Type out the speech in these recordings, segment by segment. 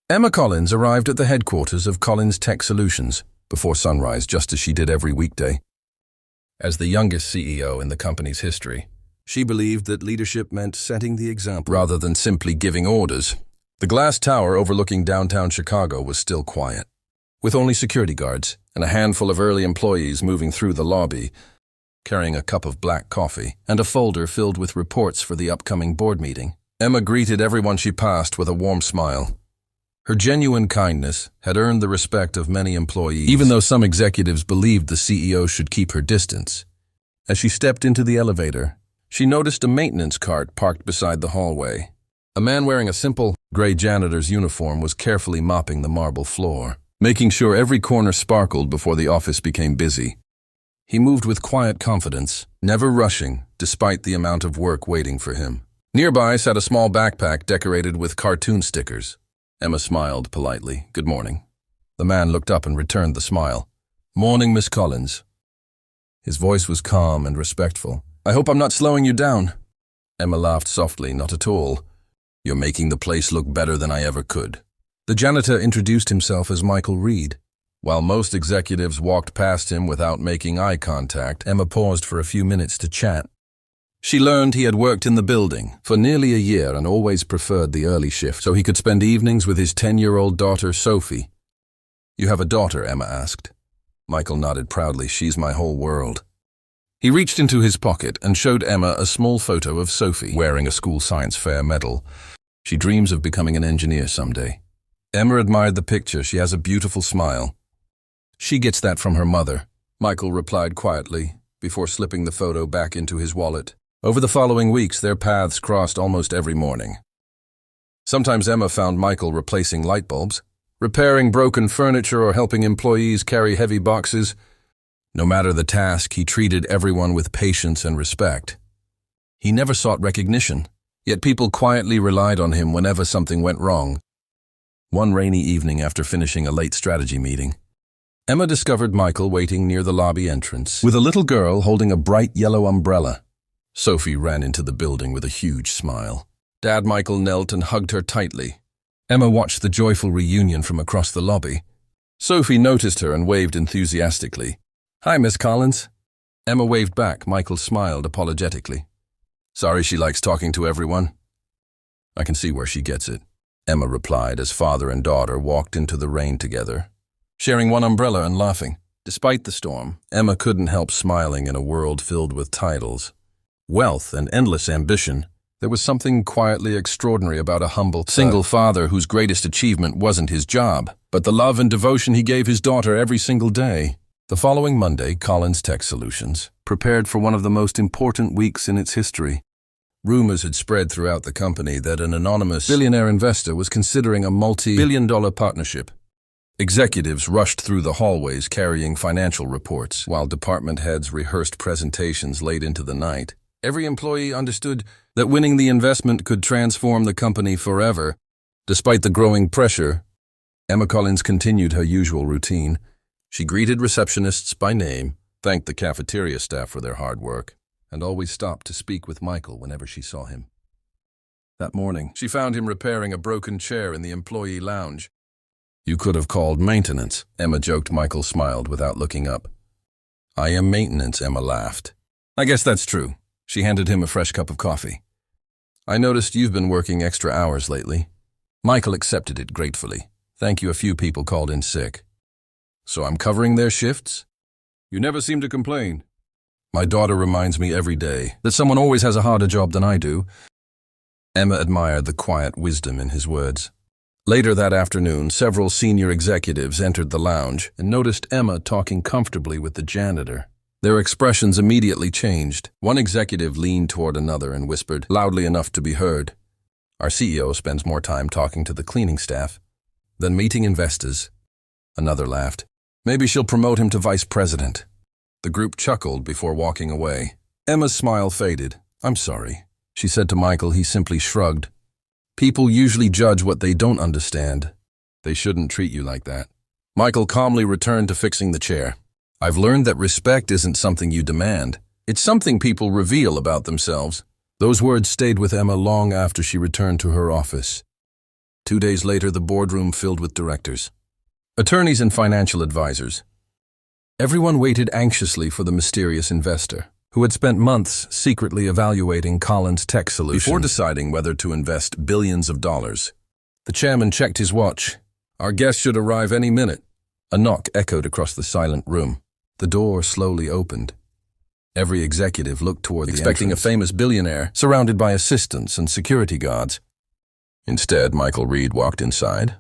Emma Collins arrived at the headquarters of Collins Tech Solutions before sunrise, just as she did every weekday. As the youngest CEO in the company's history, she believed that leadership meant setting the example rather than simply giving orders. The glass tower overlooking downtown Chicago was still quiet, with only security guards and a handful of early employees moving through the lobby, carrying a cup of black coffee and a folder filled with reports for the upcoming board meeting. Emma greeted everyone she passed with a warm smile. Her genuine kindness had earned the respect of many employees, even though some executives believed the CEO should keep her distance. As she stepped into the elevator, she noticed a maintenance cart parked beside the hallway. A man wearing a simple, gray janitor's uniform was carefully mopping the marble floor, making sure every corner sparkled before the office became busy. He moved with quiet confidence, never rushing, despite the amount of work waiting for him. Nearby sat a small backpack decorated with cartoon stickers. Emma smiled politely. "Good morning." The man looked up and returned the smile. "Morning, Miss Collins." His voice was calm and respectful. "I hope I'm not slowing you down." Emma laughed softly. "Not at all. You're making the place look better than I ever could." The janitor introduced himself as Michael Reed. While most executives walked past him without making eye contact, Emma paused for a few minutes to chat. She learned he had worked in the building for nearly a year and always preferred the early shift, so he could spend evenings with his 10-year-old daughter, Sophie. "You have a daughter?" Emma asked. Michael nodded proudly. "She's my whole world." He reached into his pocket and showed Emma a small photo of Sophie, wearing a school science fair medal. "She dreams of becoming an engineer someday." Emma admired the picture. "She has a beautiful smile." "She gets that from her mother," Michael replied quietly, before slipping the photo back into his wallet. Over the following weeks, their paths crossed almost every morning. Sometimes Emma found Michael replacing light bulbs, repairing broken furniture, or helping employees carry heavy boxes. No matter the task, he treated everyone with patience and respect. He never sought recognition, yet people quietly relied on him whenever something went wrong. One rainy evening after finishing a late strategy meeting, Emma discovered Michael waiting near the lobby entrance with a little girl holding a bright yellow umbrella. Sophie ran into the building with a huge smile. Dad Michael knelt and hugged her tightly. Emma watched the joyful reunion from across the lobby. Sophie noticed her and waved enthusiastically. "Hi, Miss Collins." Emma waved back. Michael smiled apologetically. "Sorry she likes talking to everyone." "I can see where she gets it," Emma replied as father and daughter walked into the rain together, sharing one umbrella and laughing. Despite the storm, Emma couldn't help smiling in a world filled with titles, wealth, and endless ambition. There was something quietly extraordinary about a humble, single father whose greatest achievement wasn't his job, but the love and devotion he gave his daughter every single day. The following Monday, Collins Tech Solutions prepared for one of the most important weeks in its history. Rumors had spread throughout the company that an anonymous billionaire investor was considering a multi-billion-dollar partnership. Executives rushed through the hallways carrying financial reports, while department heads rehearsed presentations late into the night. Every employee understood that winning the investment could transform the company forever. Despite the growing pressure, Emma Collins continued her usual routine. She greeted receptionists by name, thanked the cafeteria staff for their hard work, and always stopped to speak with Michael whenever she saw him. That morning, she found him repairing a broken chair in the employee lounge. "You could have called maintenance," Emma joked. Michael smiled without looking up. "I am maintenance," Emma laughed. "I guess that's true." She handed him a fresh cup of coffee. "I noticed you've been working extra hours lately." Michael accepted it gratefully. "Thank you, a few people called in sick." "So I'm covering their shifts?" "You never seem to complain." "My daughter reminds me every day that someone always has a harder job than I do." Emma admired the quiet wisdom in his words. Later that afternoon, several senior executives entered the lounge and noticed Emma talking comfortably with the janitor. Their expressions immediately changed. One executive leaned toward another and whispered, loudly enough to be heard, "Our CEO spends more time talking to the cleaning staff than meeting investors." Another laughed. "Maybe she'll promote him to vice president." The group chuckled before walking away. Emma's smile faded. "I'm sorry," she said to Michael. He simply shrugged. "People usually judge what they don't understand. They shouldn't treat you like that." Michael calmly returned to fixing the chair. "I've learned that respect isn't something you demand. It's something people reveal about themselves." Those words stayed with Emma long after she returned to her office. 2 days later, the boardroom filled with directors, attorneys and financial advisors. Everyone waited anxiously for the mysterious investor, who had spent months secretly evaluating Collins' tech solutions. Before deciding whether to invest billions of dollars, the chairman checked his watch. "Our guest should arrive any minute." A knock echoed across the silent room. The door slowly opened. Every executive looked toward the expecting entrance, a famous billionaire, surrounded by assistants and security guards. Instead, Michael Reed walked inside.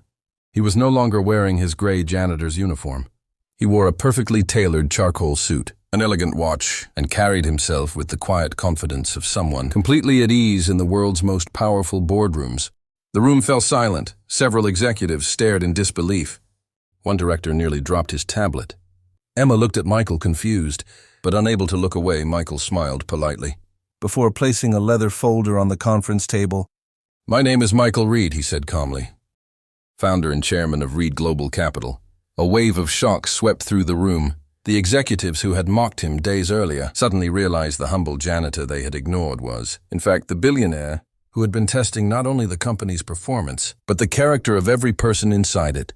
He was no longer wearing his gray janitor's uniform. He wore a perfectly tailored charcoal suit, an elegant watch, and carried himself with the quiet confidence of someone completely at ease in the world's most powerful boardrooms. The room fell silent. Several executives stared in disbelief. One director nearly dropped his tablet. Emma looked at Michael confused, but unable to look away. Michael smiled politely. Before placing a leather folder on the conference table, "My name is Michael Reed," he said calmly, founder and chairman of Reed Global Capital. A wave of shock swept through the room. The executives who had mocked him days earlier suddenly realized the humble janitor they had ignored was, in fact, the billionaire who had been testing not only the company's performance, but the character of every person inside it.